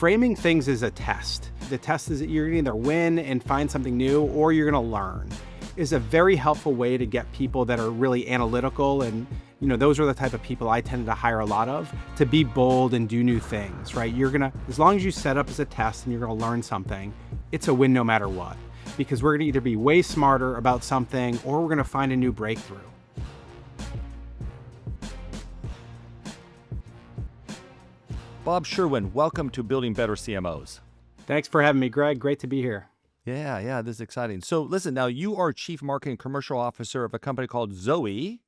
framing things as a test. The test is that you're going to either win and find something new, or you're going to learn, is a very helpful way to get people that are really analytical. And, those are the type of people I tend to hire a lot of, to be bold and do new things, right? As long as you set up as a test and you're going to learn something, it's a win no matter what, because we're going to either be way smarter about something or we're going to find a new breakthrough. Bob Sherwin, welcome to Building Better CMOs. Thanks for having me, Greg. Great to be here. Yeah, this is exciting. So listen, now you are Chief Marketing Commercial Officer of a company called Zoe.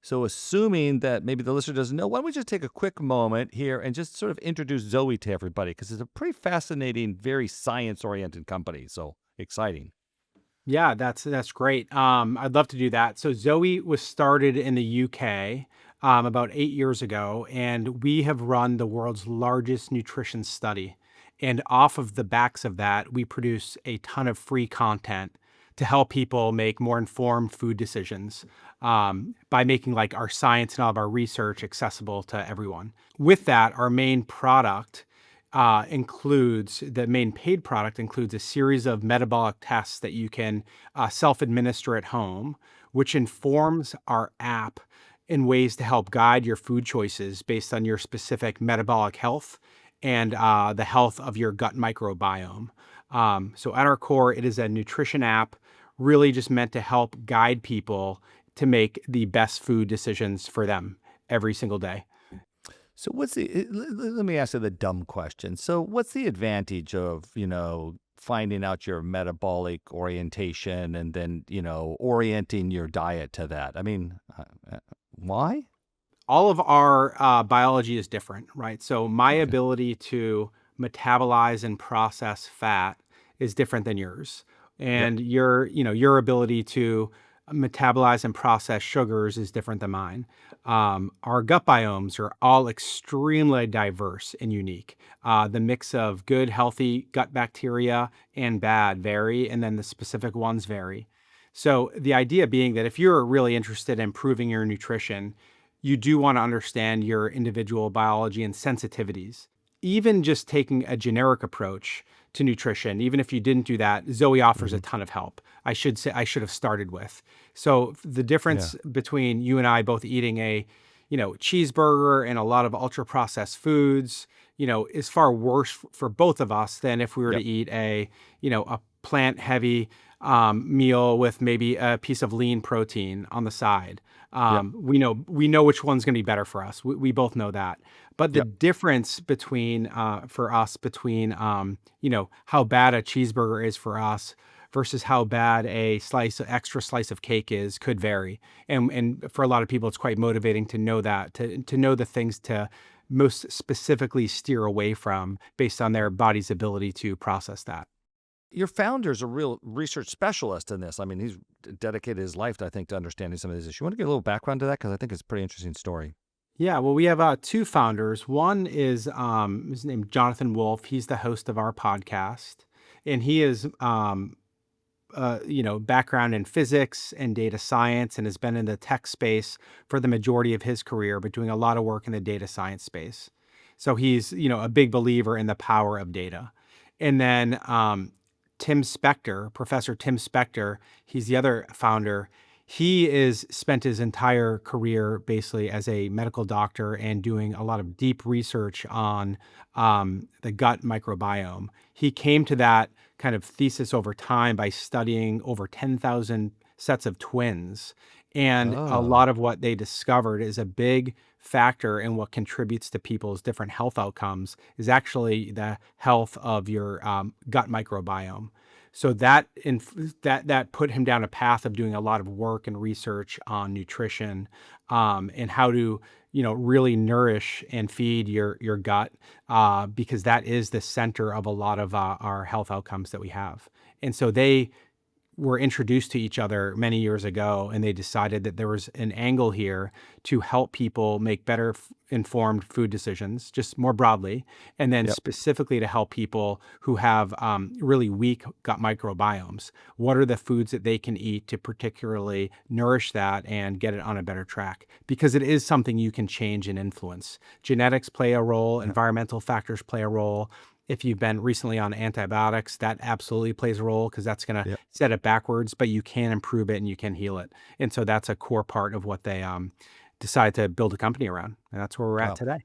So assuming that maybe the listener doesn't know, why don't we just take a quick moment here and just sort of introduce Zoe to everybody, because it's a pretty fascinating, very science-oriented company. So exciting. Yeah, that's great. I'd love to do that. So Zoe was started in the UK about 8 years ago, and we have run the world's largest nutrition study. And off of the backs of that, we produce a ton of free content to help people make more informed food decisions by making our science and all of our research accessible to everyone. With that, our main product the main paid product includes a series of metabolic tests that you can self-administer at home, which informs our app in ways to help guide your food choices based on your specific metabolic health and the health of your gut microbiome. So at our core, it is a nutrition app really just meant to help guide people to make the best food decisions for them every single day. So let me ask you the dumb question. So what's the advantage of, finding out your metabolic orientation and then, orienting your diet to that? I mean, why? All of our biology is different, right? So my ability to metabolize and process fat is different than yours. And your ability to metabolize and process sugars is different than mine. Our gut biomes are all extremely diverse and unique. The mix of good, healthy gut bacteria and bad vary, and then the specific ones vary. So the idea being that if you're really interested in improving your nutrition, you do want to understand your individual biology and sensitivities. Even just taking a generic approach to nutrition, even if you didn't do that, Zoe offers a ton of help. I should have started with. So the difference between you and I both eating a, cheeseburger and a lot of ultra processed foods, is far worse for both of us than if we were to eat a plant heavy meal with maybe a piece of lean protein on the side. We know which one's going to be better for us. We both know that. But the difference for us between how bad a cheeseburger is for us versus how bad a extra slice of cake is could vary. And for a lot of people, it's quite motivating to know that, to know the things to most specifically steer away from based on their body's ability to process that. Your founder's a real research specialist in this. I mean, he's dedicated his life, I think, to understanding some of these issues. You want to get a little background to that? Because I think it's a pretty interesting story. Yeah, well, we have two founders. One is his name Jonathan Wolf. He's the host of our podcast, and he is background in physics and data science, and has been in the tech space for the majority of his career, but doing a lot of work in the data science space. So he's a big believer in the power of data. And then Professor Tim Spector, he's the other founder. He is spent his entire career basically as a medical doctor and doing a lot of deep research on the gut microbiome. He came to that kind of thesis over time by studying over 10,000 sets of twins. And a lot of what they discovered is a big factor in what contributes to people's different health outcomes is actually the health of your gut microbiome. So that put him down a path of doing a lot of work and research on nutrition and how to really nourish and feed your gut because that is the center of a lot of our health outcomes that we have. And so they were introduced to each other many years ago, and they decided that there was an angle here to help people make better informed food decisions, just more broadly, and then Yep. specifically to help people who have really weak gut microbiomes. What are the foods that they can eat to particularly nourish that and get it on a better track? Because it is something you can change and influence. Genetics play a role, Yeah. environmental factors play a role. If you've been recently on antibiotics, that absolutely plays a role because that's going to Yep. set it backwards, but you can improve it and you can heal it. And so that's a core part of what they decide to build a company around. And that's where we're at Wow. today.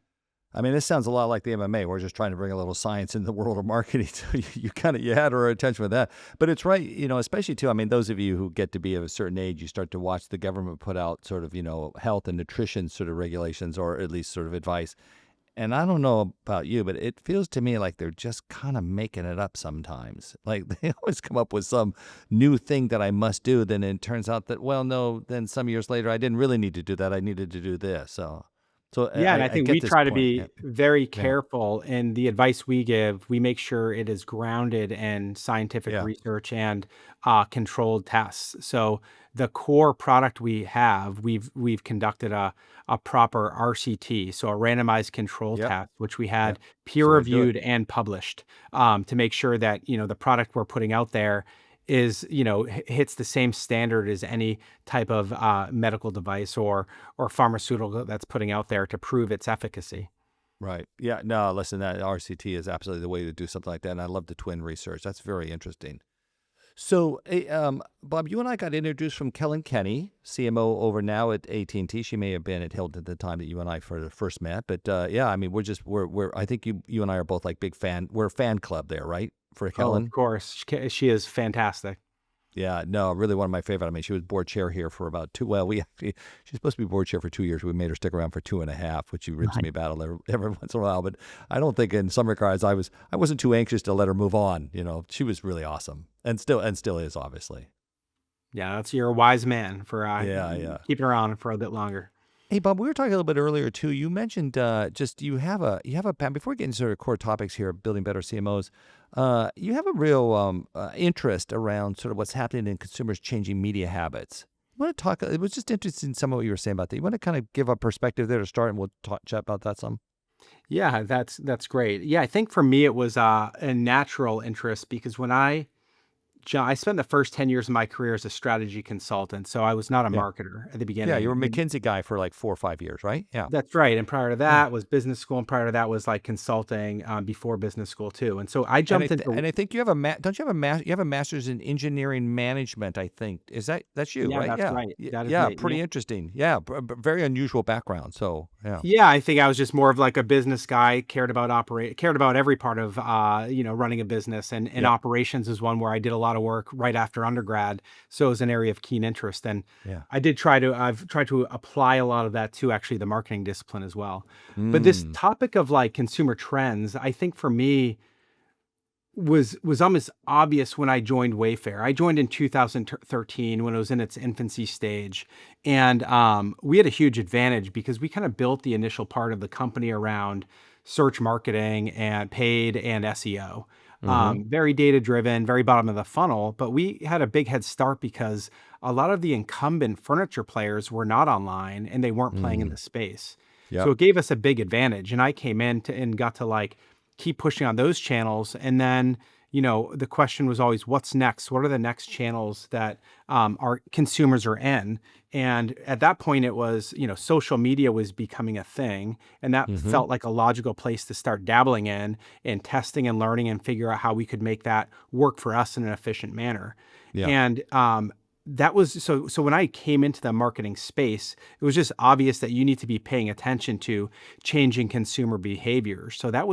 I mean, this sounds a lot like the MMA. We're just trying to bring a little science in the world of marketing. So you had our attention with that. But it's right, especially too. I mean, those of you who get to be of a certain age, you start to watch the government put out sort of, health and nutrition sort of regulations, or at least sort of advice. And I don't know about you, but it feels to me like they're just kind of making it up sometimes. Like they always come up with some new thing that I must do. Then it turns out that, well, no, then some years later, I didn't really need to do that. I needed to do this. So Yeah, and I I think get we this try to point. Yeah. be very Yeah. careful in the advice we give. We make sure it is grounded in scientific Yeah. research and controlled tests. So the core product we have, we've conducted a proper RCT, so a randomized control Yep. test, which we Yep. had That's peer the way to do it. reviewed and published to make sure that the product we're putting out there is hits the same standard as any type of medical device or pharmaceutical that's putting out there to prove its efficacy. Right. Yeah. No, listen, that RCT is absolutely the way to do something like that. And I love the twin research. That's very interesting. So, Bob, you and I got introduced from Kellen Kenny, CMO over now at AT&T. She may have been at Hilton at the time that you and I first met. But yeah, I mean, we're I think you and I are both like big fan. We're a fan club there, right? For Oh, of Kellen. course. She is fantastic. Yeah, no, really one of my favorite. I mean, she was board chair here for about we actually, she's supposed to be board chair for 2 years. We made her stick around for 2.5, which she rips Right. me about every once in a while. But I don't think in some regards I wasn't too anxious to let her move on. She was really awesome and still is, obviously. Yeah, you're a wise man for Yeah, yeah. keeping her on for a bit longer. Hey, Bob, we were talking a little bit earlier too. You mentioned just you have a before we get into sort of core topics here, building better CMOs. You have a real interest around sort of what's happening in consumers changing media habits. You want to talk? It was just interesting some of what you were saying about that. You want to kind of give a perspective there to start, and we'll chat about that some. Yeah, that's great. Yeah, I think for me it was a natural interest because I spent the first 10 years of my career as a strategy consultant, so I was not a Yeah, marketer at the yeah. You were a beginning. McKinsey guy for like 4 or 5 years, right? Yeah, That's right, and prior to yeah. that was business school, and prior to that was, like, consulting, before business school too, and so I jumped into. And I think you have don't you have you have a master's in engineering management? I think that's you, Yeah, right? that's Yeah, right. That is yeah. me, yeah. Pretty interesting. Yeah, very unusual background. So yeah, Yeah, I think I was just more of, like, a business guy, cared about every part of, running a business, and yep, operations is one where I did a lot of work right after undergrad, so it was an area of keen interest, and yeah. I've tried to apply a lot of that to actually the marketing discipline as well. But this Mm, topic of, like, consumer trends, I think for me was almost obvious when I joined Wayfair. I joined in 2013 when it was in its infancy stage, and we had a huge advantage because we kind of built the initial part of the company around search marketing and paid and SEO. mm-hmm. Very data driven, very bottom of the funnel, but we had a big head start because a lot of the incumbent furniture players were not online and they weren't playing in Mm, the space. So yep. it gave us a big advantage. And I came in and got to like keep pushing on those channels. And then, the question was always, what's next? What are the next channels that our consumers are in? And at that point, it was, social media was becoming a thing. And that Mm-hmm. felt like a logical place to start dabbling in and testing and learning and figure out how we could make that work for us in an efficient manner. Yeah. And that was so when I came into the marketing space, it was just obvious that you need to be paying attention to changing consumer behavior. So that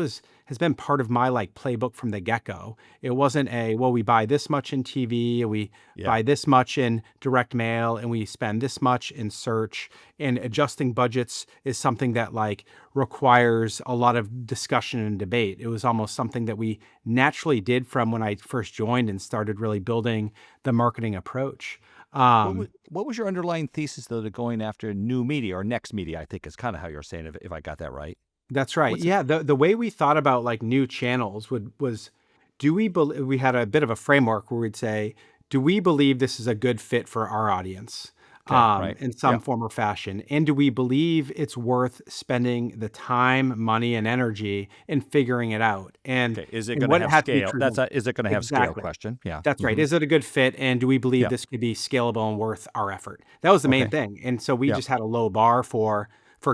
has been part of my like playbook from the get-go. It wasn't well, we buy this much in TV, and we Yeah. buy this much in direct mail, and we spend this much in search. And adjusting budgets is something that like requires a lot of discussion and debate. It was almost something that we naturally did from when I first joined and started really building the marketing approach. Um, What was your underlying thesis though to going after new media or next media? I think is kind of how you're saying it, if I got that right. That's right. What's it? Yeah, the way we thought about like new channels was do we believe we had a bit of a framework where we'd say, do we believe this is a good fit for our audience Okay, right. in Yeah. some form or fashion? And do we believe it's worth spending the time, money, and energy in figuring it out? Okay. Is it And going to what it have has to be scale? true. Is it going to have scale Exactly. question? Yeah. That's right. Hmm. Is it a good fit? And do we believe Yeah. this could be scalable and worth our effort? That was the main Okay. thing. And so we Yeah. just had a low bar for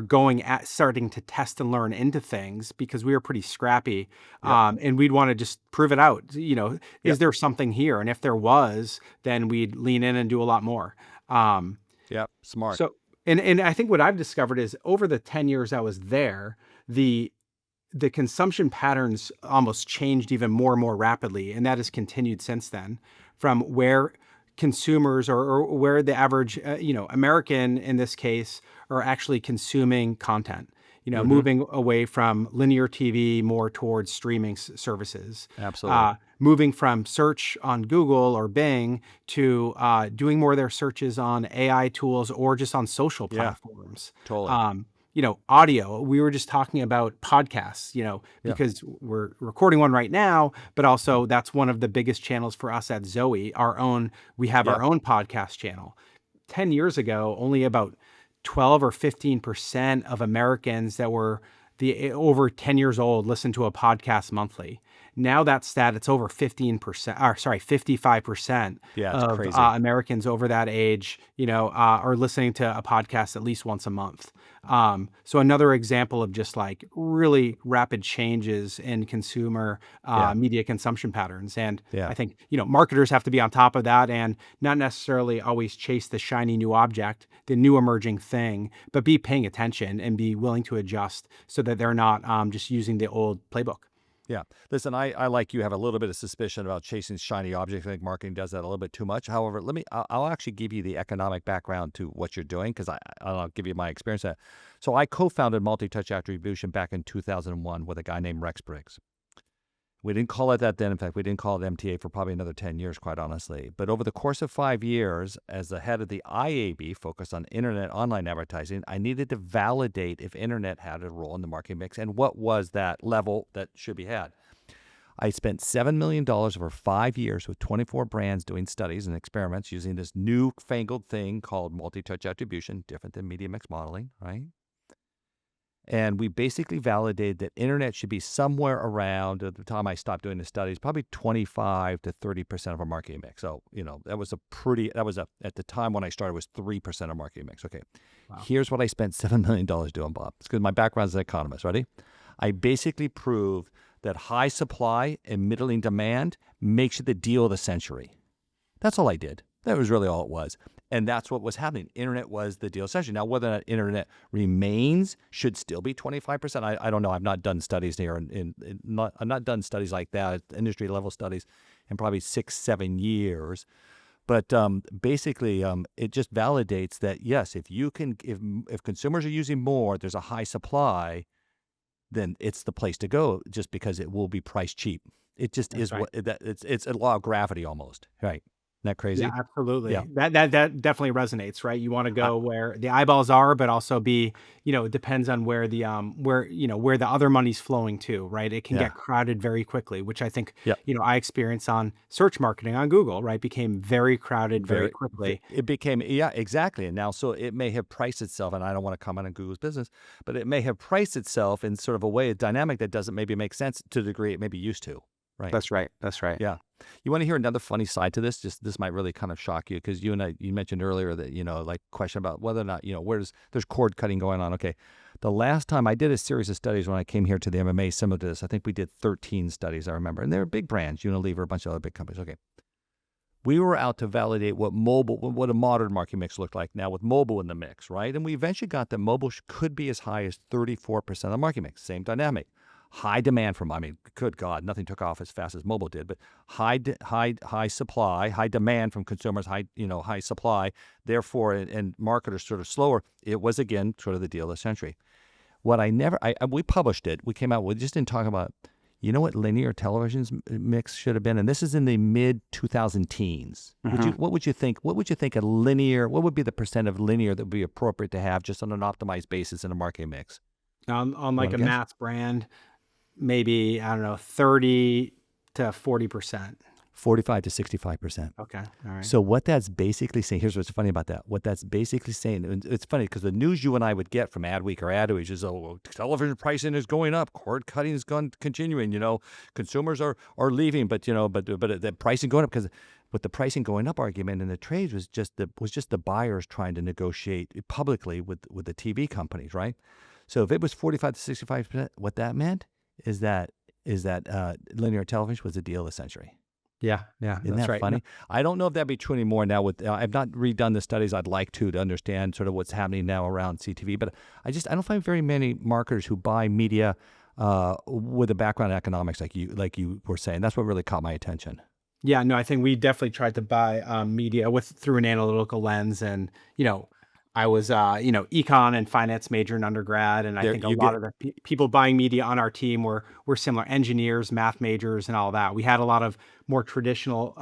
going at starting to test and learn into things because we were pretty scrappy. Yep. And we'd want to just prove it out. Is Yep. there something here? And if there was, then we'd lean in and do a lot more. Um, Yep. Smart. so, and I think what I've discovered is over the 10 years I was there, the the consumption patterns almost changed even more and more rapidly, and that has continued since then. From where consumers or where the average, American in this case, are actually consuming content. Hmm. Moving away from linear TV more towards streaming services, Absolutely. moving from search on Google or Bing to doing more of their searches on AI tools or just on social Yeah. platforms. Totally. Um, Audio. We were just talking about podcasts, Yeah. because we're recording one right now, but also that's one of the biggest channels for us at Zoe. We have our Yep. own podcast channel. 10 years ago, only about 12 or 15% of Americans that were over 10 years old listened to a podcast monthly. Now that stat, it's over 15%, or sorry, 55% Yeah. It's of crazy. Americans over that age, are listening to a podcast at least once a month. So another example of just like really rapid changes in consumer Yeah. media consumption patterns. And Yeah. I think, marketers have to be on top of that and not necessarily always chase the shiny new object, the new emerging thing, but be paying attention and be willing to adjust so that they're not just using the old playbook. Yeah. Listen, I like you have a little bit of suspicion about chasing shiny objects. I think marketing does that a little bit too much. However, I'll actually give you the economic background to what you're doing because I'll give you my experience. So I co-founded Multi-Touch Attribution back in 2001 with a guy named Rex Briggs. We didn't call it that then. In fact, we didn't call it MTA for probably another 10 years, quite honestly. But over the course of 5 years, as the head of the IAB, focused on internet online advertising, I needed to validate if internet had a role in the marketing mix and what was that level that should be had. I spent $7 million over 5 years with 24 brands doing studies and experiments using this newfangled thing called multi-touch attribution, different than media mix modeling, right? And we basically validated that internet should be somewhere around, at the time I stopped doing the studies, probably 25 to 30% of our marketing mix. So, that was at the time when I started was 3% of marketing mix. Okay. Wow. Here's what I spent $7 million doing, Bob. It's because my background is an economist. Ready? I basically proved that high supply and middling demand makes it the deal of the century. That's all I did. That was really all it was. And that's what was happening. Internet was the deal century. Now, whether or not internet remains, should still be 25%. I don't know. I've not done studies there. I've not done studies like that, industry level studies, in probably 6-7 years. But basically, it just validates that, yes, if consumers are using more, there's a high supply, then it's the place to go just because it will be price cheap. It just That's is right. it's a law of gravity almost. Right. Isn't that Yeah, crazy? Yeah. absolutely. That definitely resonates, right? You want to I, go where the eyeballs are, but also be, it depends on where where the other money's flowing to, right? It can yeah. get crowded very quickly, which I think, Yeah. I experienced on search marketing on Google, right? Became very crowded very quickly. It became, yeah, exactly. And now, so it may have priced itself, and I don't want to comment on Google's business, but it may have priced itself in sort of a way, a dynamic that doesn't maybe make sense to the degree it may be used to. Right. That's right. That's right. Yeah. You want to hear another funny side to this? Just this might really kind of shock you because you mentioned earlier that, like question about whether or not, there's cord cutting going on. Okay. The last time I did a series of studies when I came here to the MMA similar to this, I think we did 13 studies, I remember. And they were big brands, Unilever, a bunch of other big companies. Okay. We were out to validate what a modern marketing mix looked like now with mobile in the mix, right? And we eventually got that mobile could be as high as 34% of the marketing mix. Same dynamic. High demand from, good God, nothing took off as fast as mobile did, but high supply, high demand from consumers, high supply. Therefore, and marketers sort of slower. It was again sort of the deal of the century. What we published it. We came out. We just didn't talk about. What linear television's mix should have been, and this is in the mid 2000 teens. Mm-hmm. What would you think? What would you think a linear? What would be the percent of linear that would be appropriate to have just on an optimized basis in a marketing mix? On You like want a to guess? mass brand, maybe, I don't know, 30 to 40%. 45 to 65%. Okay. All right. So what that's basically saying, here's what's funny about that. What that's basically saying, and it's funny because the news you and I would get from Adweek or Adweek is, oh, well, television pricing is going up, cord cutting is continuing. Consumers are leaving, but the pricing going up because. But the pricing going up argument in the trades was just the buyers trying to negotiate publicly with the TV companies, right? So if it was 45 to 65%, what that meant is that linear television was the deal of the century. Yeah. Yeah. Isn't That's that right. funny? I don't know if that'd be true anymore now. I've not redone the studies I'd like to understand sort of what's happening now around CTV, but I don't find very many marketers who buy media with a background in economics like you were saying. That's what really caught my attention. Yeah, no, I think we definitely tried to buy media through an analytical lens, and I was econ and finance major in undergrad, and I There think a you lot get of the people buying media on our team were similar engineers, math majors, and all that. We had a lot of more traditional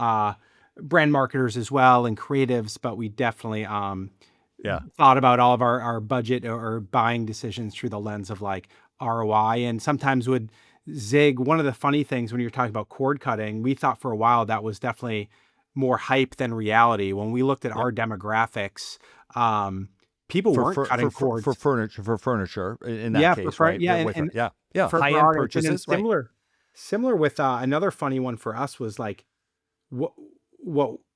brand marketers as well and creatives, but we definitely yeah. thought about all of our budget or buying decisions through the lens of like ROI, and sometimes would zig. One of the funny things when you're talking about cord cutting, we thought for a while that was definitely more hype than reality. When we looked at Yep. our demographics, people weren't cutting cords for furniture in that yeah, case, right? yeah, Yeah. for High end our audience. And then purchases, right? similar with another funny one for us was like what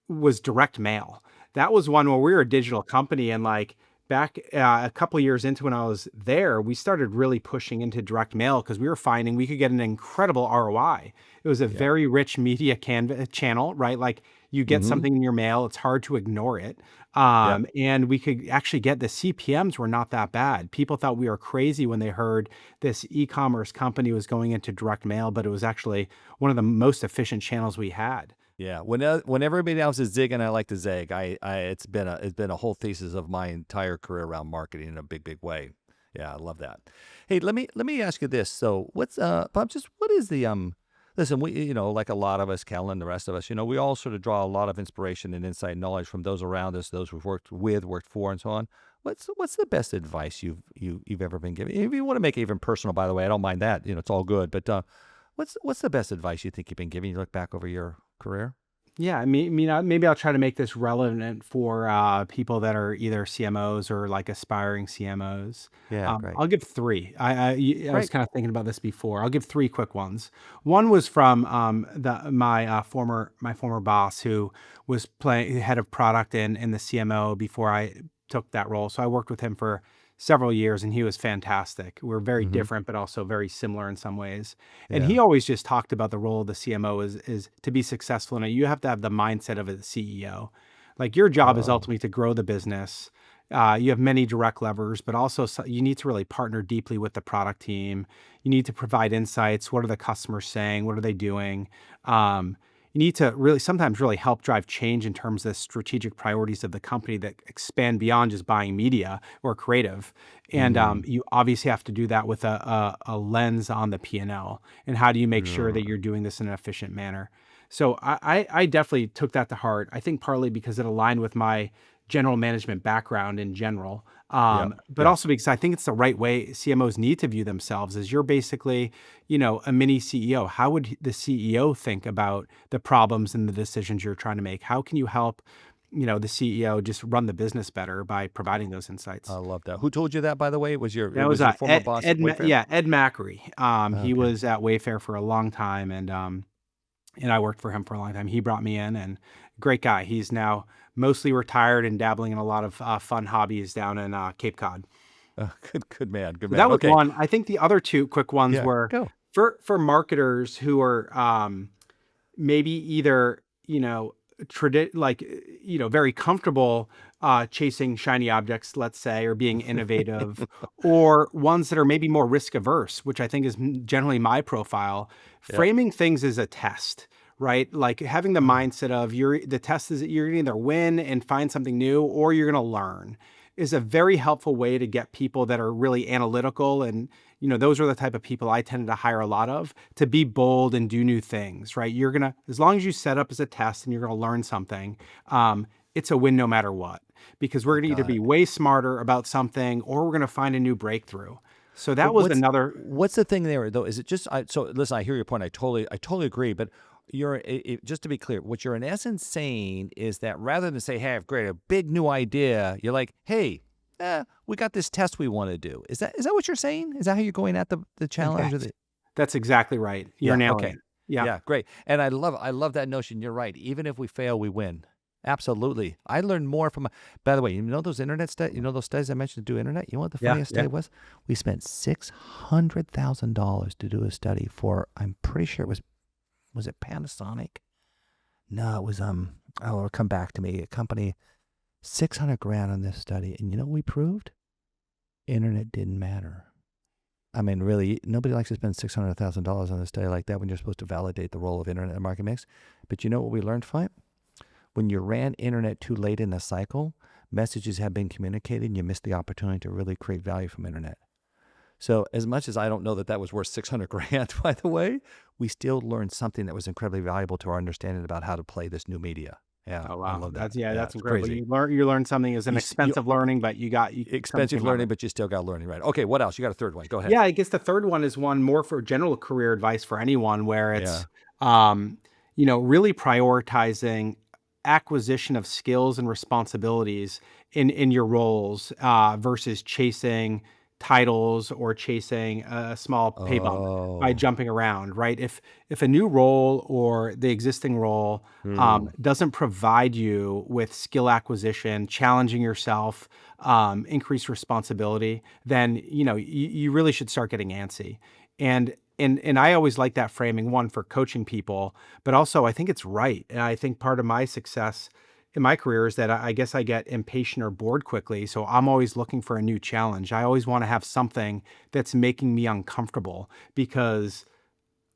was direct mail. That was one where we were a digital company, and like back a couple of years into when I was there, we started really pushing into direct mail because we were finding we could get an incredible ROI. It was a Yeah. very rich media channel, right? Like you get Mm-hmm. something in your mail, it's hard to ignore it. Yep. And we could actually get the CPMs were not that bad. People thought we were crazy when they heard this e-commerce company was going into direct mail, but it was actually one of the most efficient channels we had. Yeah. When everybody else is zigging, I like to zag. It's been a whole thesis of my entire career around marketing in a big way. Yeah, I love that. Hey, let me ask you this. So what's Bob, just what is the listen, we like a lot of us, Kellen, the rest of us, we all sort of draw a lot of inspiration and insight and knowledge from those around us, those we've worked with, worked for, and so on. What's the best advice you've ever been given? If you want to make it even personal, by the way, I don't mind that. It's all good. But what's the best advice you think you've been given? You look back over your career. Yeah, maybe I'll try to make this relevant for people that are either CMOs or like aspiring CMOs. Yeah, great. I'll give three. I was Great. kind of thinking about this before. I'll give three quick ones. One was from my former boss who was playing head of product in the CMO before I took that role. So I worked with him for several years, and he was fantastic. We're very Mm-hmm. different, but also very similar in some ways. And Yeah. he always just talked about the role of the CMO is to be successful in it. You have to have the mindset of a CEO. Like your job is Oh, ultimately to grow the business. You have many direct levers, but also you need to really partner deeply with the product team. You need to provide insights. What are the customers saying? What are they doing? You need to really sometimes really help drive change in terms of the strategic priorities of the company that expand beyond just buying media or creative. And mm, you obviously have to do that with a lens on the P&L. And how do you make sure that sure. you're doing this in an efficient manner? So I definitely took that to heart. I think partly because it aligned with my general management background in general, Yep. but Yep. also because I think it's the right way CMOs need to view themselves as you're basically, a mini CEO. How would the CEO think about the problems and the decisions you're trying to make? How can you help, the CEO just run the business better by providing those I insights? love that. Who told you that, by the way? It That was was your former boss at Ed, Wayfair? yeah, Ed Macri. He Okay. was at Wayfair for a long time, and I worked for him for a long time. He brought me in, and great guy. He's now mostly retired and dabbling in a lot of fun hobbies down in Cape Cod. Good man. Good So man. that was Okay. one. I think the other two quick ones Yeah. were Go. for marketers who are maybe either very comfortable chasing shiny objects, let's say, or being innovative, or ones that are maybe more risk averse, which I think is generally my profile. Yep. Framing things as a test, right? Like having the Oh, mindset of the test is that you're gonna either win and find something new, or you're gonna learn, is a very helpful way to get people that are really analytical. And those are the type of people I tended to hire a lot of, to be bold and do new things, right? You're gonna, as long as you set up as a test and you're gonna learn something, it's a win no matter what, because we're I gonna either got be it. way smarter about something or we're gonna find a new breakthrough. So But that was another. what's the thing there though? Is it just so? Listen, I hear your point. I totally agree. But just to be clear, what you're in essence saying is that rather than say, "Hey, I've created a big new idea," you're like, "Hey, we got this test we want to do." Is that what you're saying? Is that how you're going at the challenge or That's the? that's exactly right. You're Yeah. nailing Okay. it. Yeah. Yeah. Great. And I love that notion. You're right. Even if we fail, we win. Absolutely. I learned more from. By the way, you know those internet studies. You know those studies I mentioned to do internet. You know what the Yeah. funniest Yeah. study was? We spent $600,000 to do a study for. I'm pretty sure it was. Was it Panasonic? No, it was Oh, it'll come back to me. A company, 600 grand on this study, and you know what we proved? Internet didn't matter. I mean, really, nobody likes to spend $600,000 on a study like that when you're supposed to validate the role of internet in market mix. But you know what we learned from it? When you ran internet too late in the cycle, messages have been communicated and you missed the opportunity to really create value from internet. So as much as I don't know that that was worth 600 grand, by the way, we still learned something that was incredibly valuable to our understanding about how to play this new media. Yeah, Oh I wow, love that. that's yeah, Yeah, that's it's incredible. crazy. You learn something as an You expensive learning, but you something expensive came out of learning, it. but you still got learning, right? Okay, what else? You got a third one. Go ahead. Yeah, I guess the third one is one more for general career advice for anyone, where Yeah. it's really prioritizing acquisition of skills and responsibilities in your roles versus chasing titles or chasing a small pay bump by Oh. jumping around, right? If a new role or the existing role Hmm. doesn't provide you with skill acquisition, challenging yourself, increased responsibility, then you really should start getting antsy. And I always like that framing, one for coaching people, but also I think it's right. And I think part of my success in my career is that I guess I get impatient or bored quickly. So I'm always looking for a new challenge. I always want to have something that's making me uncomfortable because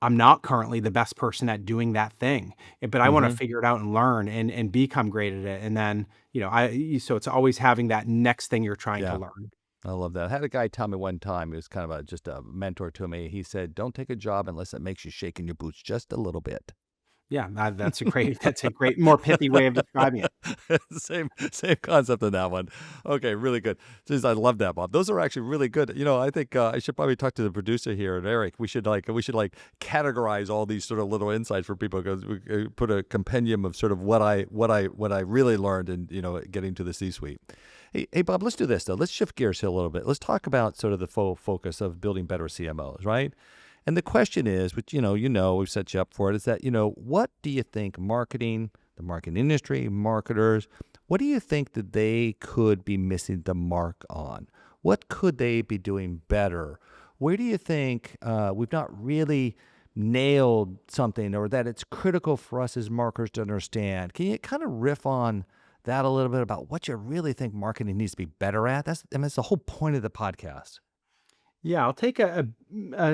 I'm not currently the best person at doing that thing. But I want to Mm-hmm. figure it out and learn and become great at it. And then, so it's always having that next thing you're trying to Yeah. learn. I love that. I had a guy tell me one time, he was kind of just a mentor to me. He said, "Don't take a job unless it makes you shake in your boots just a little bit." Yeah, that's a great, more pithy way of describing it. Same concept in that one. Okay, really good. Jeez, I love that, Bob. Those are actually really good. I think I should probably talk to the producer here and Eric. We should categorize all these sort of little insights for people because we put a compendium of sort of what I really learned in getting to the C-suite. Hey, Bob, let's do this though. Let's shift gears here a little bit. Let's talk about sort of the focus of building better CMOs, right? And the question is, which we've set you up for it, is that what do you think marketing, the marketing industry, marketers, what do you think that they could be missing the mark on? What could they be doing better? Where do you think we've not really nailed something, or that it's critical for us as marketers to understand? Can you kind of riff on that a little bit about what you really think marketing needs to be better at? That's the whole point of the podcast. Yeah, I'll take a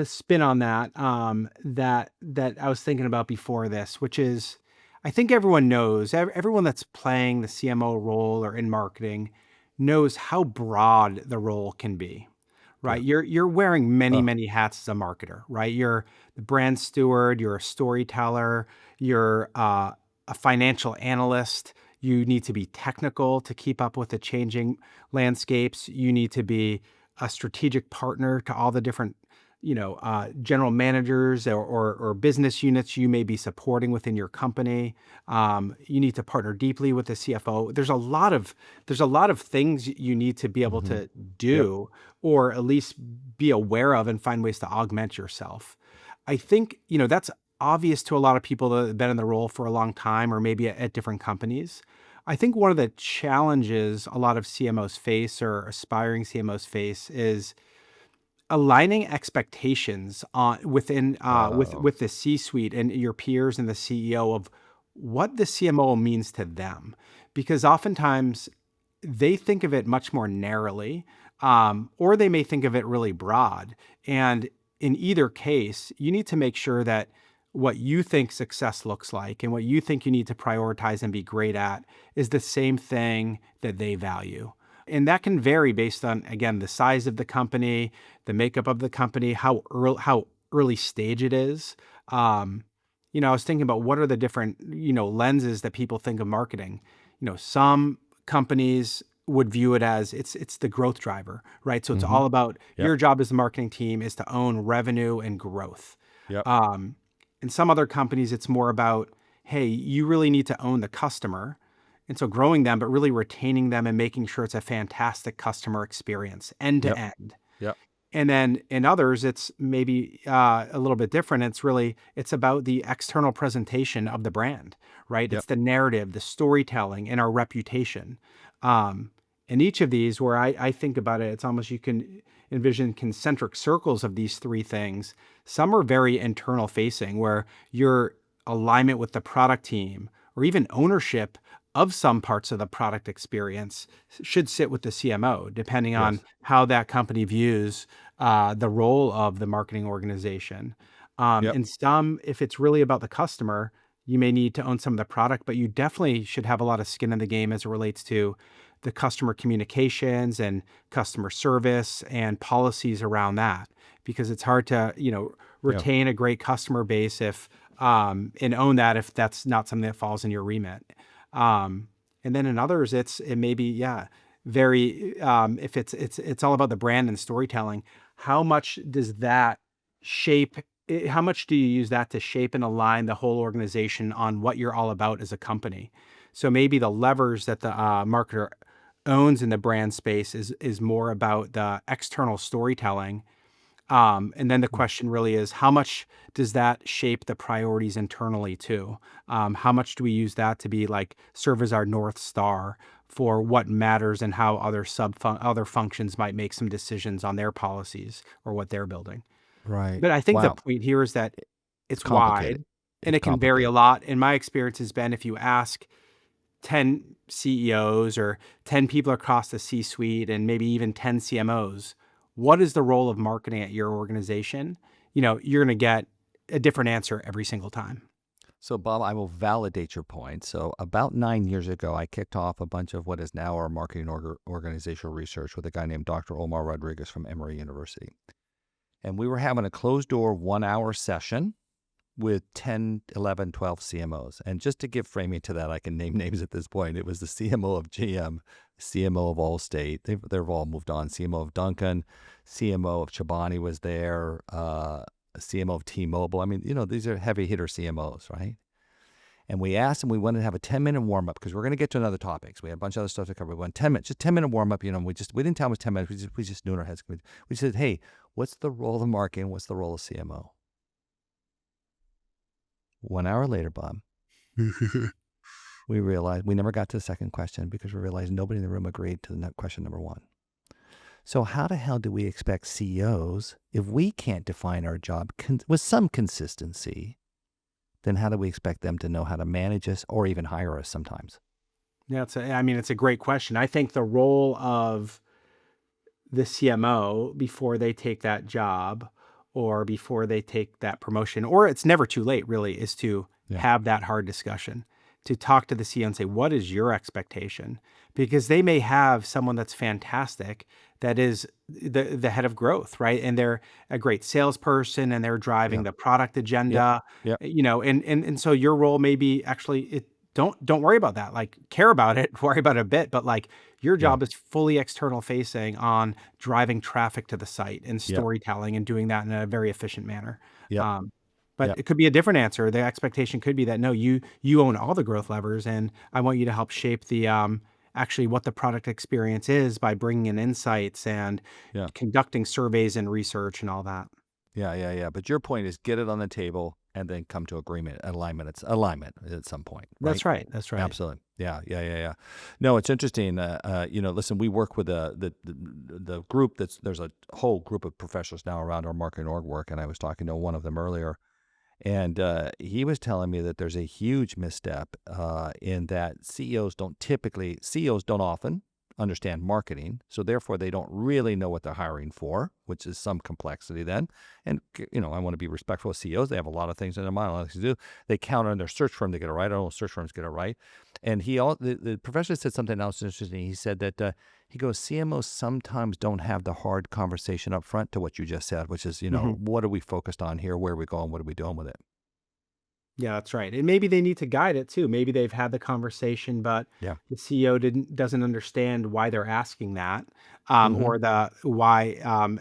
spin on that, that I was thinking about before this, which is I think everyone knows, everyone that's playing the CMO role or in marketing knows how broad the role can be, Yeah. right? You're wearing many, Oh. many hats as a marketer, right? You're the brand steward, you're a storyteller, you're a financial analyst. You need to be technical to keep up with the changing landscapes. You need to be a strategic partner to all the different, general managers or business units you may be supporting within your company. You need to partner deeply with the CFO. There's a lot of things you need to be able Hmm. to Yep. do, or at least be aware of and find ways to augment yourself. I think that's obvious to a lot of people that have been in the role for a long time, or maybe at different companies. I think one of the challenges a lot of CMOs face, or aspiring CMOs face, is aligning expectations within Oh. with the C-suite and your peers and the CEO of what the CMO means to them, because oftentimes they think of it much more narrowly, or they may think of it really broad. And in either case, you need to make sure that what you think success looks like and what you think you need to prioritize and be great at is the same thing that they value. And that can vary based on, again, the size of the company, the makeup of the company, how early stage it is. I was thinking about what are the different, lenses that people think of marketing. Some companies would view it as it's the growth driver, right? So it's Mm-hmm. all about Yep. your job as the marketing team is to own revenue and growth. Yep. Um, in some other companies, it's more about, hey, you really need to own the customer. And so growing them, but really retaining them and making sure it's a fantastic customer experience end to Yep. end. Yep. And then in others, it's maybe a little bit different. It's about the external presentation of the brand, right? It's Yep. the narrative, the storytelling, and our reputation. Um, in each of these, where I think about it, it's almost you can envision concentric circles of these three things. Some are very internal facing, where your alignment with the product team or even ownership of some parts of the product experience should sit with the CMO, depending on Yes. how that company views the role of the marketing organization. Yep. And some, if it's really about the customer, you may need to own some of the product, but you definitely should have a lot of skin in the game as it relates to the customer communications and customer service and policies around that, because it's hard to, Yeah. retain a great customer base if and own that if that's not something that falls in your remit. Um, and then in others, it may be, yeah, very if it's all about the brand and storytelling. How much does that shape how much do you use that to shape and align the whole organization on what you're all about as a company? So maybe the levers that the marketer owns in the brand space is more about the external storytelling, and then the Mm. question really is, how much does that shape the priorities internally too? How much do we use that to be like serve as our North Star for what matters and how other functions might make some decisions on their policies or what they're building? Right. But I think the Wow. point here is that It's it's complicated. wide and It's it can vary a complicated. lot. And my experience has been if you ask 10 CEOs or 10 people across the C suite and maybe even 10 CMOs, what is the role of marketing at your organization? You're going to get a different answer every single time. So, Bob, I will validate your point. So, about 9 years ago, I kicked off a bunch of what is now our marketing organizational research with a guy named Dr. Omar Rodriguez from Emory University. And we were having a closed door 1 hour session with 10, 11, 12 CMOs. And just to give framing to that, I can name names at this point. It was the CMO of GM, CMO of Allstate. They've all moved on. CMO of Duncan, CMO of Chobani was there, CMO of T-Mobile. I mean, these are heavy hitter CMOs, right? And we asked them, we wanted to have a 10-minute warm up because we're going to get to another topic. So we had a bunch of other stuff to cover. We went 10 minutes, just 10-minute warm up. We didn't tell them it was 10 minutes. We just knew in our heads. We said, hey, what's the role of marketing? What's the role of CMO? 1 hour later, Bob, we realized we never got to the second question because we realized nobody in the room agreed to the question number one. So how the hell do we expect CEOs, if we can't define our job with some consistency, then how do we expect them to know how to manage us or even hire us sometimes? Yeah, it's a great question. I think the role of the CMO before they take that job or before they take that promotion, or it's never too late, really, is to Yeah, have that hard discussion, to talk to the CEO and say, what is your expectation? Because they may have someone that's fantastic that is the head of growth, right? And they're a great salesperson and they're yeah, driving the product yep, agenda, yep, and so your role may be actually don't worry about that. Like care about it, worry about it a bit, but like your yeah, job is fully external facing on driving traffic to the site and yep, storytelling and doing that in a very efficient manner. yep, Um, but yep, it could be a different answer. The expectation could be that no, you own all the growth levers, and I want you to help shape the actually what the product experience is by bringing in insights and yeah. conducting surveys and research and all that. Yeah, yeah, yeah. But your point is get it on the table and then come to agreement, alignment. It's alignment at some point, right? That's right. That's right. Absolutely. Yeah, yeah, yeah, yeah. No, it's interesting. Listen, we work with the group there's a whole group of professionals now around our marketing org work, and I was talking to one of them earlier, and he was telling me that there's a huge misstep in that CEOs don't often understand marketing. So therefore, they don't really know what they're hiring for, which is some complexity then. And, I want to be respectful of CEOs. They have a lot of things in their mind, a lot of things to do. They count on their search firm to get it right. I don't know if search firms get it right. And the professor said something else interesting. He said that he goes, CMOs sometimes don't have the hard conversation up front to what you just said, which is, Mhm. what are we focused on here? Where are we going? What are we doing with it? Yeah, that's right. And maybe they need to guide it too. Maybe they've had the conversation, but Yeah. the CEO doesn't understand why they're asking that, Hmm. or the why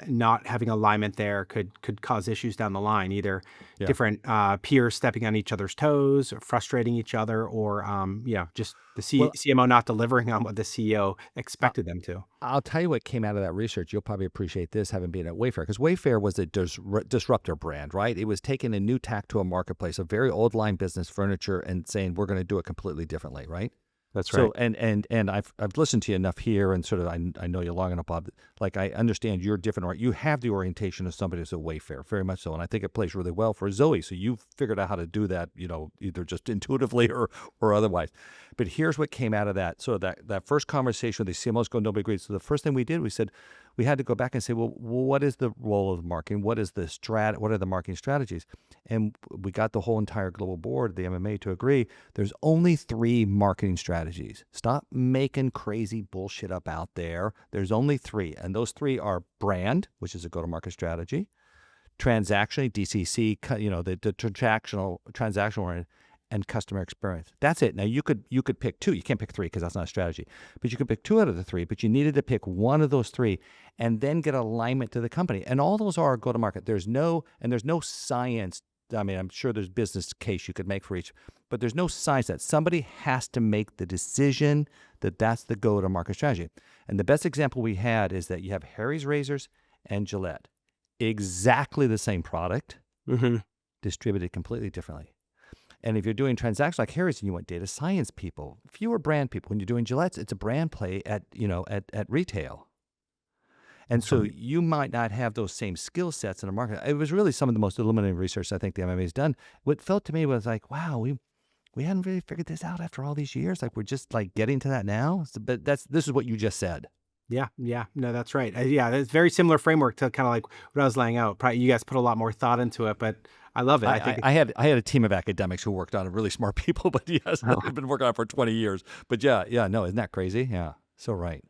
not having alignment there could cause issues down the line. Either Yeah. different peers stepping on each other's toes, or frustrating each other, or just the Well, CMO not delivering on what the CEO uh, expected them to. I'll tell you what came out of that research. You'll probably appreciate this, having been at Wayfair, because Wayfair was a disruptor brand, right? It was taking a new tack to a marketplace, a very old line business, furniture, and saying we're going to do it completely differently, right? That's So right. and I've listened to you enough here, and sort of I know you long enough, Bob. Like I understand you're different, right? You have the orientation of somebody who's a Wayfair, very much so, and I think it plays really well for Zoe. So you've figured out how to do that, either just intuitively or otherwise. But here's what came out of that. So that first conversation with the CMOs go, nobody agreed. So the first thing we did, we said we had to go back and say, well, what is the role of marketing? What is the what are the marketing strategies? And we got the whole entire global board, the MMA, to agree there's only three marketing strategies. Stop making crazy bullshit up out there. There's only three. And those three are brand, which is a go-to-market strategy, transactionally, DCC, the transactional oriented, and customer experience. That's it. Now you could pick two. You can't pick three because that's not a strategy. But you could pick two out of the three, but you needed to pick one of those three and then get alignment to the company. And all those are go-to-market. There's no science. I mean, I'm sure there's business case you could make for each, but there's no science that somebody has to make the decision that that's the go-to-market strategy. And the best example we had is that you have Harry's Razors and Gillette, exactly the same product, Hmm. distributed completely differently. And if you're doing transactions like Harry's, and you want data science people, fewer brand people. When you're doing Gillette's, it's a brand play at retail. And That's so right. you might not have those same skill sets in the market. It was really some of the most illuminating research I think the MMA has done. What felt to me was like, wow, we hadn't really figured this out after all these years. Like we're just like getting to that now. But this is what you just said. Yeah, yeah. No, that's right. Yeah, it's very similar framework to kind of like what I was laying out. Probably you guys put a lot more thought into it, but I love it. I think I had a team of academics who worked on it, really smart people, but yes, they've been working on it for 20 years. But yeah, no, isn't that crazy? Yeah, so right.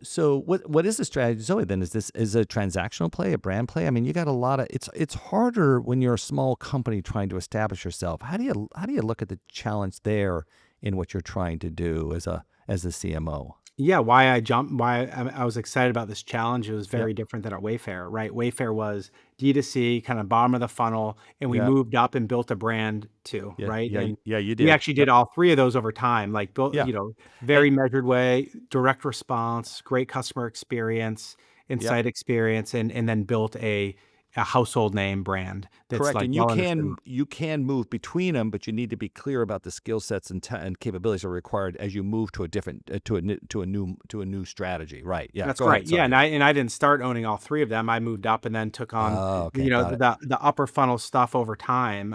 So what is the strategy, Zoe? Then is a transactional play, a brand play? I mean, you got a lot of it's harder when you're a small company trying to establish yourself. How do you look at the challenge there in what you're trying to do as a CMO? yeah, why I was excited about this challenge. It was Yep. very different than at Wayfair, right? Wayfair was D2C, kind of bottom of the funnel, and we Yep. moved up and built a brand too, Yeah. right? Yeah. And Yeah. You we did. actually did Yep. all three of those over time, like built, Yeah. And very measured way, direct response, great customer experience, yep. insight experience, and then built a household name brand that's Correct, like and you well understood. can move between them, but you need to be clear about the skill sets and capabilities that are required as you move to a different to a new strategy. Right? Yeah. That's Go right. ahead. Yeah, Sorry. and I didn't start owning all three of them. I moved up and then took on, Oh, okay. Got it. the upper funnel stuff over time,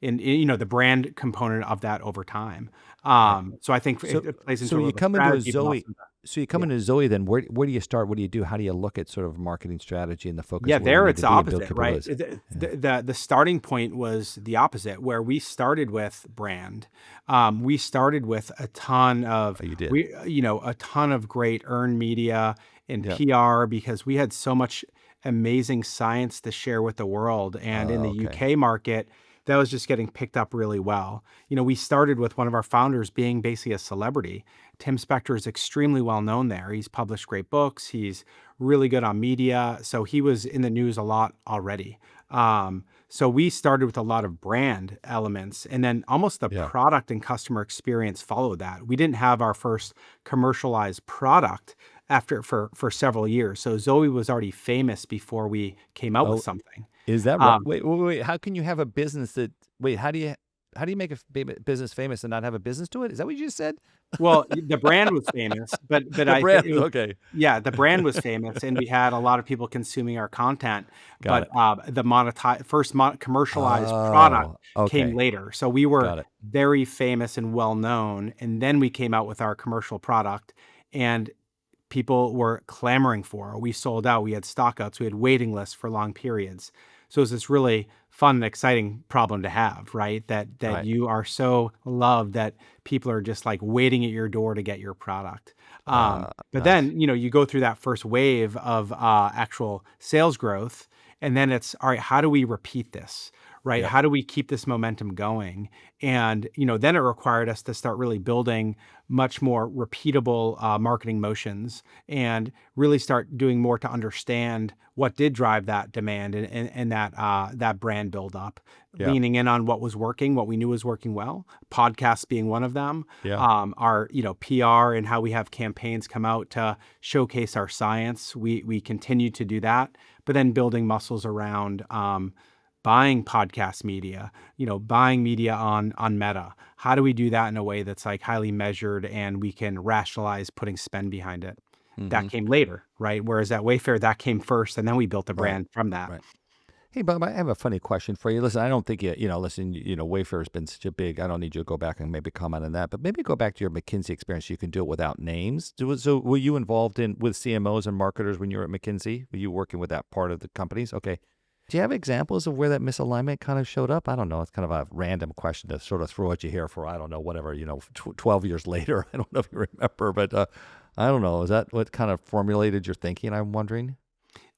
the brand component of that over time. Right. So I think So it plays so into a you little bit come into a strategy, but Zoe. also So you come yeah. into Zoe. Then where do you start? What do you do? How do you look at sort of marketing strategy and the focus Yeah, of where you there need it's to the be and build opposite, right? capabilities? Yeah. The starting point was the opposite, where we started with brand. We started with a ton of Oh, you did. a ton of great earned media and Yep. PR because we had so much amazing science to share with the world. And in the Okay. UK market, that was just getting picked up really well. We started with one of our founders being basically a celebrity. Tim Spector is extremely well known there. He's published great books. He's really good on media. So he was in the news a lot already. So we started with a lot of brand elements, and then almost the Yeah. product and customer experience followed that. We didn't have our first commercialized product after for several years. So Zoe was already famous before we came out with Oh, something. is that right? Um, Wait. How can you have a business that? Wait. How do you make a business famous and not have a business to it? Is that what you just said? Well, the brand was famous, but The I think brand. it was Okay. yeah, the brand was famous, and we had a lot of people consuming our content, Got but, it. the first commercialized product Oh, came okay. later. So we were Got it. very famous and well known, and then we came out with our commercial product, and people were clamoring for. We sold out. We had stockouts. We had waiting lists for long periods. So it's this really fun and exciting problem to have, right? That Right. you are so loved that people are just like waiting at your door to get your product. But Nice. then you go through that first wave of actual sales growth, and then it's all right. How do we repeat this? right? Yep. How do we keep this momentum going? And, then it required us to start really building much more repeatable marketing motions and really start doing more to understand what did drive that demand and that brand buildup, Yep. leaning in on what was working, what we knew was working well, podcasts being one of them, Yeah. our PR and how we have campaigns come out to showcase our science. We continue to do that, but then building muscles around buying podcast media, buying media on Meta. How do we do that in a way that's like highly measured and we can rationalize putting spend behind it? That Hmm. came later, right? Whereas at Wayfair, that came first, and then we built a Right. brand from that. Right. Hey, Bob, I have a funny question for you. Listen, I don't think listen, Wayfair's been such a big, I don't need you to go back and maybe comment on that, but maybe go back to your McKinsey experience. You can do it without names. So were you involved with CMOs and marketers when you were at McKinsey? Were you working with that part of the companies? Okay. Do you have examples of where that misalignment kind of showed up? I don't know. It's kind of a random question to sort of throw at you here for, I don't know, whatever, 12 years later. I don't know if you remember, but I don't know. Is that what kind of formulated your thinking? I'm wondering.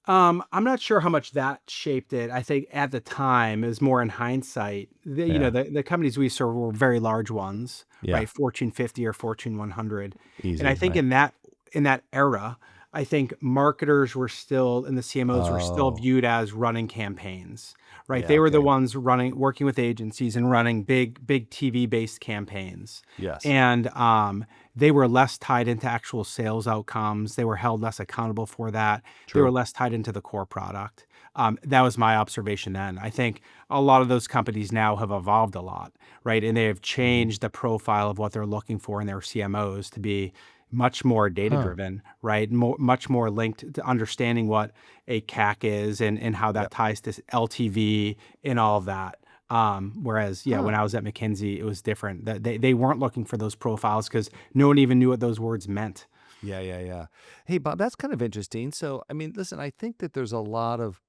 I'm not sure how much that shaped it. I think at the time, is more in hindsight. Yeah. The companies we serve were very large ones, Yeah. right? Fortune 50 or Fortune 100. And I Easy. think Right. in that era, I think marketers were still and the CMOs were still Oh, viewed as running campaigns, right? yeah. They were the Okay. ones working with agencies and running big TV based campaigns. Yes. And they were less tied into actual sales outcomes. They were held less accountable for that. They were True. less tied into the core product. That was my observation then. I think a lot of those companies now have evolved a lot, right? And they have Hmm. changed the profile of what they're looking for in their CMOs to be much more data Huh. driven, right? Much more linked to understanding what a CAC is and how that Yep. ties to LTV and all of that. Whereas, yeah, Huh. when I was at McKinsey, it was different. That they weren't looking for those profiles because no one even knew what those words meant. Yeah, yeah, yeah. Hey, Bob, that's kind of interesting. So, I mean, listen, I think that there's a lot of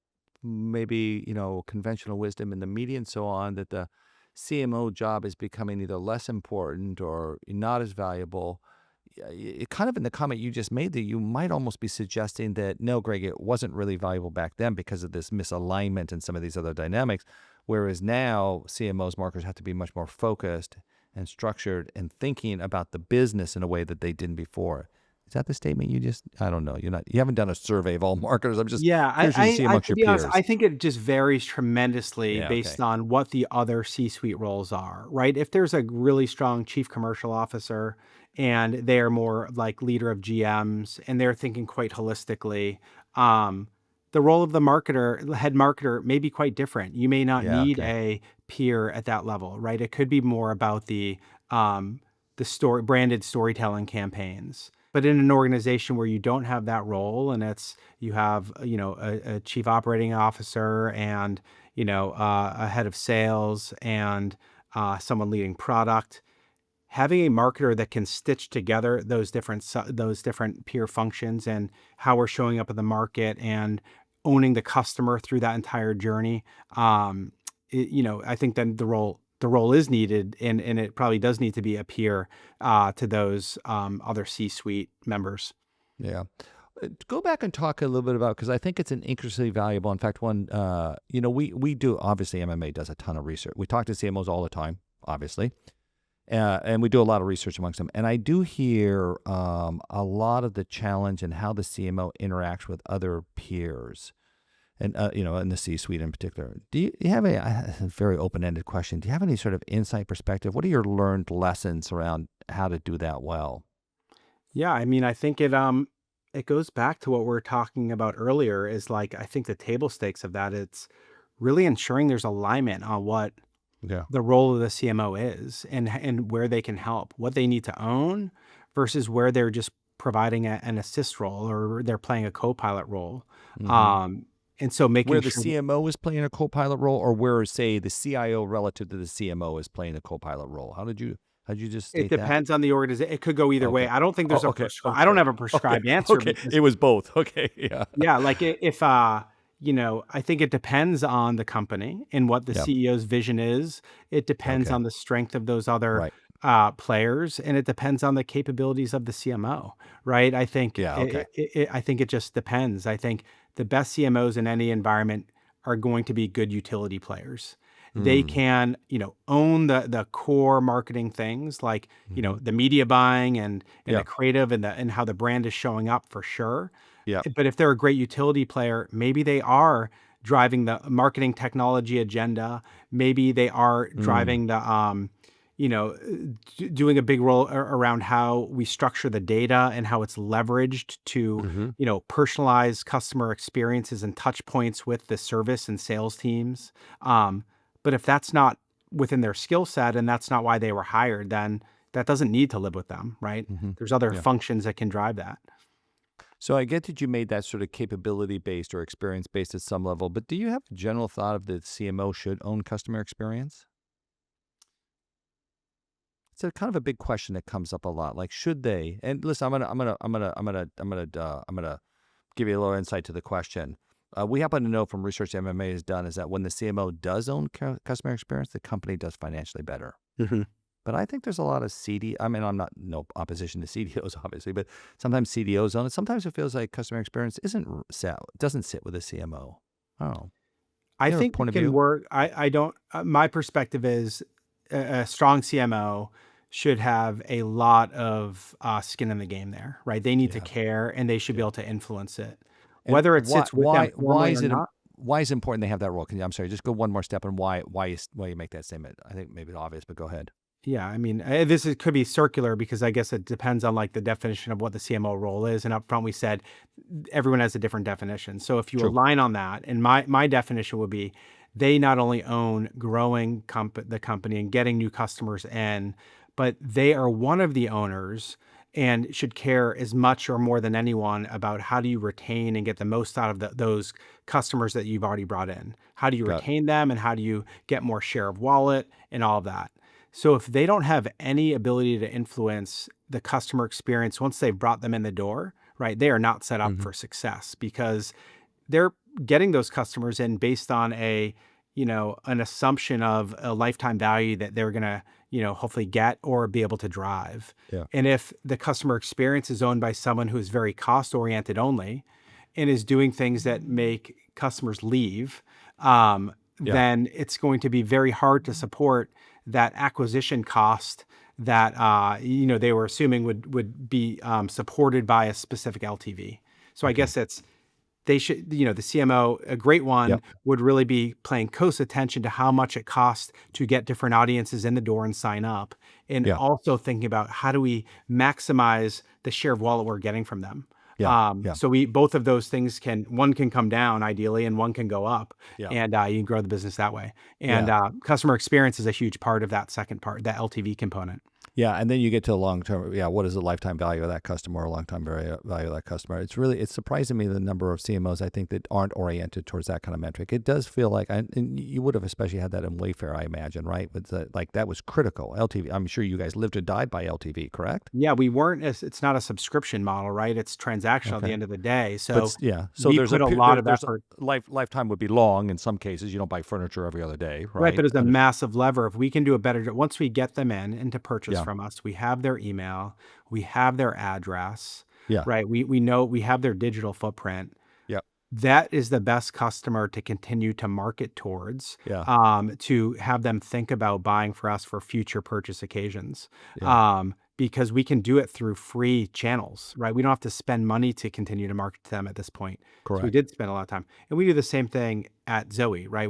maybe, conventional wisdom in the media and so on that the CMO job is becoming either less important or not as valuable. Yeah, kind of in the comment you just made that you might almost be suggesting that no, Greg, it wasn't really valuable back then because of this misalignment and some of these other dynamics. Whereas now CMOs, marketers have to be much more focused and structured and thinking about the business in a way that they didn't before. Is that the statement you just? I don't know. You haven't done a survey of all marketers. I'm just Yeah, curious what you see I amongst to your be honest, I peers. think it just varies tremendously Yeah. Okay. based on what the other C-suite roles are, right? If there's a really strong chief commercial officer and they're more like leader of GMs and they're thinking quite holistically, um, the role of the head marketer may be quite different. You may not Yeah. need Okay. a peer at that level, right? It could be more about the story branded storytelling campaigns. But in an organization where you don't have that role and it's you have a chief operating officer and a head of sales and someone leading product, having a marketer that can stitch together those different peer functions and how we're showing up in the market and owning the customer through that entire journey. I think then the role is needed and it probably does need to be a peer to those other C-suite members. Yeah. Go back and talk a little bit about because I think it's an incredibly valuable. In fact, we do obviously MMA does a ton of research. We talk to CMOs all the time, obviously, and we do a lot of research amongst them. And I do hear a lot of the challenge and how the CMO interacts with other peers, and in the C-suite in particular. Do you have a very open-ended question? Do you have any sort of insight perspective? What are your learned lessons around how to do that well? Yeah, I mean, I think it goes back to what we are talking about earlier is like I think the table stakes of that it's really ensuring there's alignment on what Yeah. the role of the CMO is and where they can help, what they need to own versus where they're just providing an assist role or they're playing a co-pilot role. Hmm. Um, and so making Where the sure CMO is playing a co-pilot role, or where, say, the CIO relative to the CMO is playing a co-pilot role? How did you just it state that? depends on the organization. It could go either way. Okay. I don't think Oh, there's a okay. I don't Okay. have a Okay. prescribed answer Okay. because It was both. Okay. Yeah. yeah, like if I think it depends on the company and what the Yeah. CEO's vision is. It depends Okay. on the strength of those other Right. players, and it depends on the capabilities of the CMO, right? I think Yeah. Okay. I think it just depends. I think the best CMOs in any environment are going to be good utility players. They Mm. can, own the core marketing things like, Hmm. the media buying and the Yeah. creative and how the brand is showing up for sure. Yeah. But if they're a great utility player, maybe they are driving the marketing technology agenda. Maybe they are Mm. driving the, doing a big role around how we structure the data and how it's leveraged to, Hmm. personalize customer experiences and touch points with the service and sales teams. Um, but if that's not within their skill set and that's not why they were hired, then that doesn't need to live with them, right? Hmm. There's other Yeah. functions that can drive that. So I get that you made that sort of capability based or experience based at some level, but do you have a general thought of the CMO should own customer experience? It's a kind of a big question that comes up a lot. Like, should they? And listen, I'm gonna give you a little insight to the question. We happen to know from research MMA has done is that when the CMO does own customer experience, the company does financially better. Mhm. But I think there's a lot of CD. I mean, I'm not no opposition to CDOs, obviously, but sometimes CDOs own it. Sometimes it feels like customer experience doesn't sit with a CMO. I don't know. I You have a think it point of can view? work. I don't. My perspective is a strong CMO should have a lot of skin in the game there, right? They need to Yeah, care and they should be yeah. able to influence it, And whether it sits with them why formally or is it not. why is it important they have that role? Can you, I'm sorry, just go one more step on why you make that statement. I think maybe it's obvious, but go ahead. Yeah, I mean, could be circular because I guess it depends on like the definition of what the CMO role is. And up front, we said everyone has a different definition. So if you True. align on that, and my definition would be, they not only own growing the company and getting new customers in, but they are one of the owners and should care as much or more than anyone about how do you retain and get the most out of those customers that you've already brought in. How do you Got it. retain them and how do you get more share of wallet and all of that. So if they don't have any ability to influence the customer experience once they've brought them in the door, right, they are not set up Hmm. for success because they're getting those customers in based on an assumption of a lifetime value that they're going to, hopefully get or be able to drive. Yeah. And if the customer experience is owned by someone who is very cost oriented only and is doing things that make customers leave, Yeah. then it's going to be very hard to support that acquisition cost that they were assuming would be supported by a specific LTV. So I Okay. guess they should, the CMO, a great one, Yep. would really be paying close attention to how much it costs to get different audiences in the door and sign up. And Yeah. also thinking about how do we maximize the share of wallet we're getting from them. Yeah. Yeah. So both of those things one can come down ideally and one can go up Yeah. and you can grow the business that way. And Yeah. customer experience is a huge part of that second part, that LTV component. Yeah, and then you get to the long term. Yeah, what is the lifetime value of that customer or long term value of that customer? It's surprising me the number of CMOs I think that aren't oriented towards that kind of metric. It does feel like, and you would have especially had that in Wayfair, I imagine, right? With like that was critical. LTV. I'm sure you guys lived and died by LTV, correct? Yeah, we weren't as it's not a subscription model, right? It's transactional at the Okay. end of the day. But So yeah, so we there's a put a lot of there's a effort. lifetime would be long in some cases. You don't buy furniture every other day, Right, right? but it's a massive lever. If we can do a better job, once we get them in and to purchase Yeah, from us, we have their email, we have their address, yeah, right? We know we have their digital footprint. yeah, That is the best customer to continue to market towards, yeah, to have them think about buying for us for future purchase occasions. yeah. Because we can do it through free channels, right? We don't have to spend money to continue to market to them at this point. So we Correct. did spend a lot of time. And we do the same thing at Zoe, right?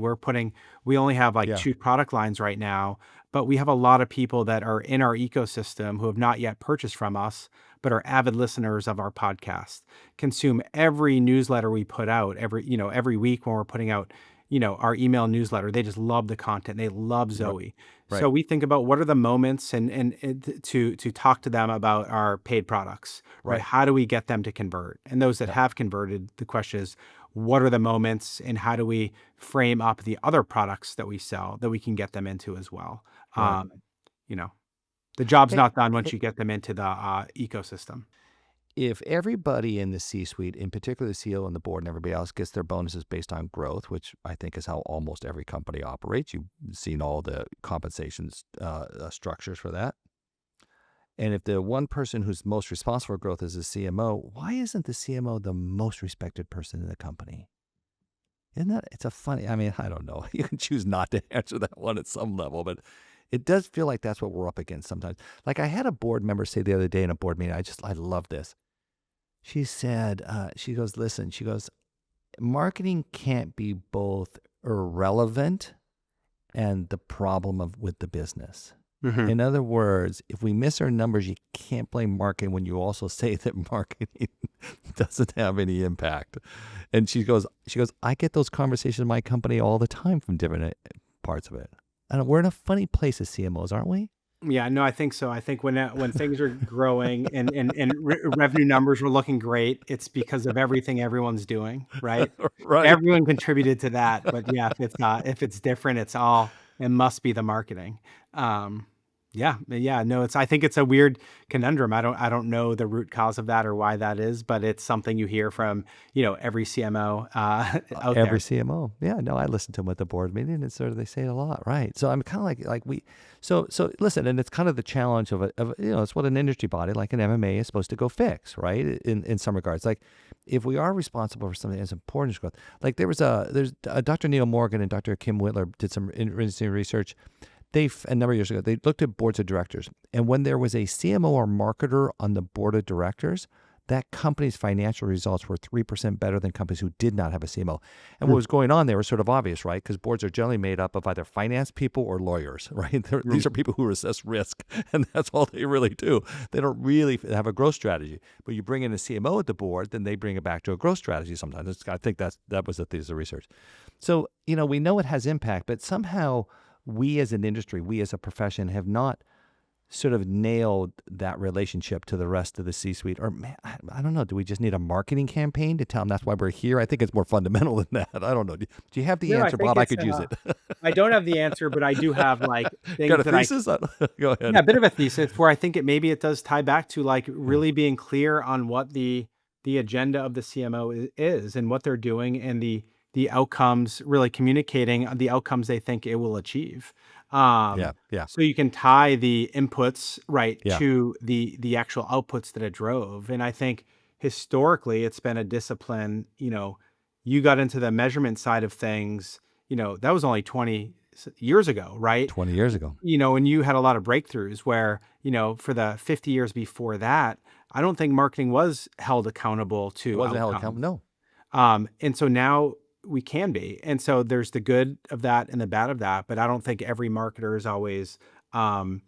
We only have like Yeah, two product lines right now, but we have a lot of people that are in our ecosystem who have not yet purchased from us, but are avid listeners of our podcast, consume every newsletter we put out every week when we're putting out, our email newsletter. They just love the content. They love right, Zoe. right, So we think about what are the moments and to talk to them about our paid products, right? right. How do we get them to convert? And those that Yeah, have converted, the question is, what are the moments and how do we frame up the other products that we sell that we can get them into as well? right. Um, you know, the job's Hey, not done once hey, you get them into the ecosystem. if everybody in the C-suite, in particular the CEO and the board and everybody else, gets their bonuses based on growth, which I think is how almost every company operates, you've seen all the compensations structures for that. And if the one person who's most responsible for growth is the CMO, why isn't the CMO the most respected person in the company? Isn't that, it's a funny, I mean, I don't know. You can choose not to answer that one at some level, but it does feel like that's what we're up against sometimes. Like I had a board member say the other day in a board meeting, I love this. She said, she goes, listen, she goes, marketing can't be both irrelevant and the problem with the business. Hmm. In other words, if we miss our numbers, you can't blame marketing when you also say that marketing doesn't have any impact. And she goes, I get those conversations in my company all the time from different parts of it. And we're in a funny place as CMOs, aren't we? Yeah, no, I think so. I think when things are growing and revenue numbers were looking great, it's because of everything everyone's doing, right? Right. Everyone contributed to that, but yeah, if it's different, it must be the marketing. Um, yeah, no, I think it's a weird conundrum. I don't know the root cause of that or why that is, but it's something you hear from, every CMO out Every there. CMO. Yeah, no, I listen to them at the board meeting and sort of they say it a lot, right? So I'm kind of so listen, and it's kind of the challenge it's what an industry body like an MMA is supposed to go fix, right? In some regards, like if we are responsible for something as important as growth, like there's Dr. Neil Morgan and Dr. Kim Whitler did some interesting research. A number of years ago, they looked at boards of directors, and when there was a CMO or marketer on the board of directors, that company's financial results were 3% better than companies who did not have a CMO. And what was going on there was sort of obvious, right? Because boards are generally made up of either finance people or lawyers, right? These are people who assess risk, and that's all they really do. They don't really have a growth strategy. But you bring in a CMO at the board, then they bring it back to a growth strategy sometimes. I think that was the thesis of research. So, we know it has impact, but somehow we as an industry, we as a profession have not sort of nailed that relationship to the rest of the C-suite. Or man, I don't know. Do we just need a marketing campaign to tell them that's why we're here? I think it's more fundamental than that. I don't know. Do you have the No, I answer, think Bob? I could use it. I don't have the answer, but I do have like Got things a that I thesis? Go ahead. Yeah, a bit of a thesis where I think it does tie back to like Yeah. really being clear on what the agenda of the CMO is and what they're doing and the outcomes, really communicating the outcomes they think it will achieve. Yeah. Um, Yeah. so you can tie the inputs right Yeah. to the actual outputs that it drove. And I think historically it's been a discipline, you got into the measurement side of things, that was only 20 years ago, right? 20 years ago. And you had a lot of breakthroughs where, for the 50 years before that, I don't think marketing was held accountable It to wasn't held outcomes. accountable. No. And so now we can be. And so there's the good of that and the bad of that. But I don't think every marketer is always um,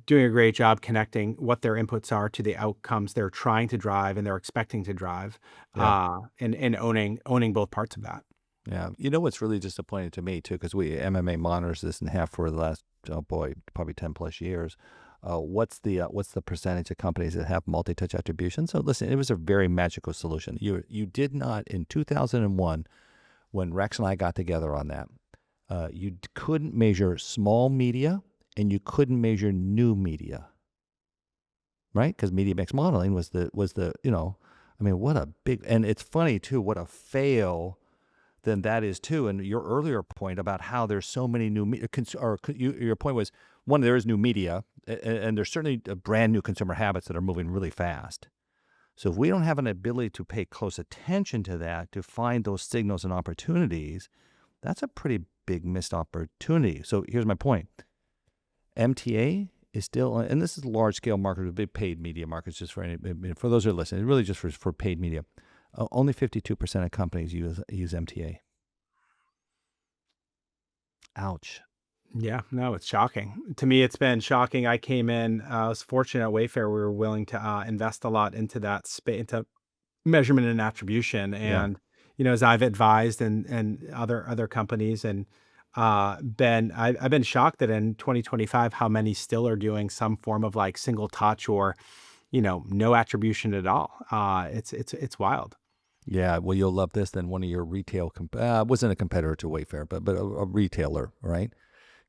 doing a great job connecting what their inputs are to the outcomes they're trying to drive and they're expecting to drive, Yeah. and owning both parts of that. Yeah. You know what's really disappointing to me, too, because MMA monitors this and have for the last, oh boy, probably 10 plus years. What's the percentage of companies that have multi-touch attribution? So listen, it was a very magical solution. You did not, in 2001, when Rex and I got together on that, you couldn't measure small media and you couldn't measure new media, right? Because media mix modeling was the I mean, what a big, and it's funny too, what a fail then that is too. And your earlier point about how there's so many new media, your point was, one, there is new media, and there's certainly brand new consumer habits that are moving really fast. So if we don't have an ability to pay close attention to that, to find those signals and opportunities, that's a pretty big missed opportunity. So here's my point. MTA is still, and this is large scale market with big paid media markets, just for those who are listening, really just for paid media. Only 52% of companies use MTA. Ouch. Yeah, no, it's shocking. To me, it's been shocking. I came in, I was fortunate at Wayfair. We were willing to invest a lot into that space, into measurement and attribution. Yeah. And, as I've advised and other companies and I've been shocked that in 2025, how many still are doing some form of like single touch or, no attribution at all. It's wild. Yeah. Well, you'll love this. Then one of your retail, wasn't a competitor to Wayfair, but a retailer, right?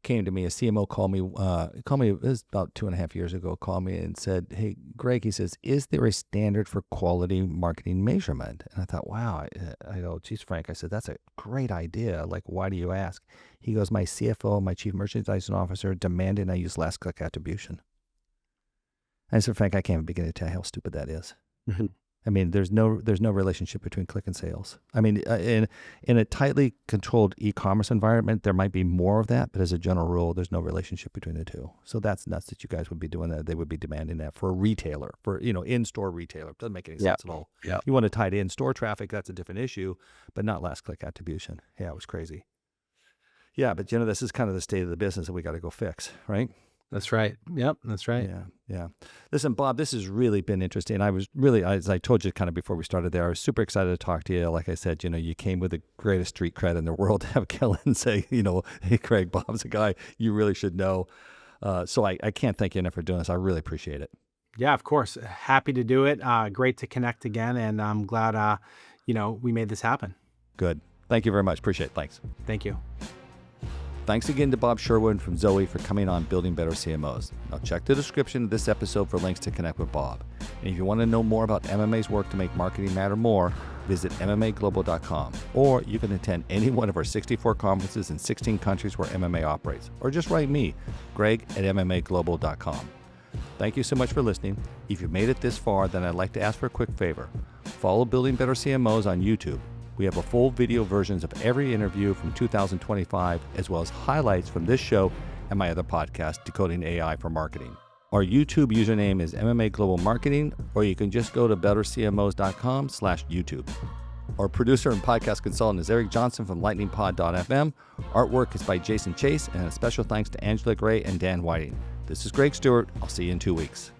Came to me, a CMO called me, it was about 2.5 years ago, called me and said, hey, Greg, he says, is there a standard for quality marketing measurement? And I thought, wow. I go, geez, Frank, I said, that's a great idea. Like, why do you ask? He goes, my CFO, my chief merchandising officer demanded I use last click attribution. I said, Frank, I can't begin to tell you how stupid that is. I mean, there's no relationship between click and sales. I mean, in a tightly controlled e-commerce environment, there might be more of that, but as a general rule, there's no relationship between the two. So that's nuts that you guys would be doing that. They would be demanding that for a retailer, for in-store retailer. It doesn't make any sense at all. Yeah. You want to tie to in-store traffic, that's a different issue, but not last click attribution. Yeah, it was crazy. Yeah, but this is kind of the state of the business that we got to go fix, right? That's right. Yep, that's right. Yeah. Listen, Bob, this has really been interesting. I was really, as I told you kind of before we started there, I was super excited to talk to you. Like I said, you came with the greatest street cred in the world to have Kellen say, hey, Craig, Bob's a guy you really should know. So I can't thank you enough for doing this. I really appreciate it. Yeah, of course. Happy to do it. Great to connect again. And I'm glad, we made this happen. Good. Thank you very much. Appreciate it. Thanks. Thank you. Thanks again to Bob Sherwin from Zoe for coming on Building Better CMOs. Now check the description of this episode for links to connect with Bob. And if you want to know more about MMA's work to make marketing matter more, visit MMAglobal.com. Or you can attend any one of our 64 conferences in 16 countries where MMA operates. Or just write me, Greg@MMAglobal.com. Thank you so much for listening. If you've made it this far, then I'd like to ask for a quick favor. Follow Building Better CMOs on YouTube. We have a full video versions of every interview from 2025, as well as highlights from this show and my other podcast, Decoding AI for Marketing. Our YouTube username is MMA Global Marketing, or you can just go to bettercmos.com/YouTube. Our producer and podcast consultant is Eric Johnson from lightningpod.fm. Artwork is by Jason Chase, and a special thanks to Angela Gray and Dan Whiting. This is Greg Stuart. I'll see you in 2 weeks.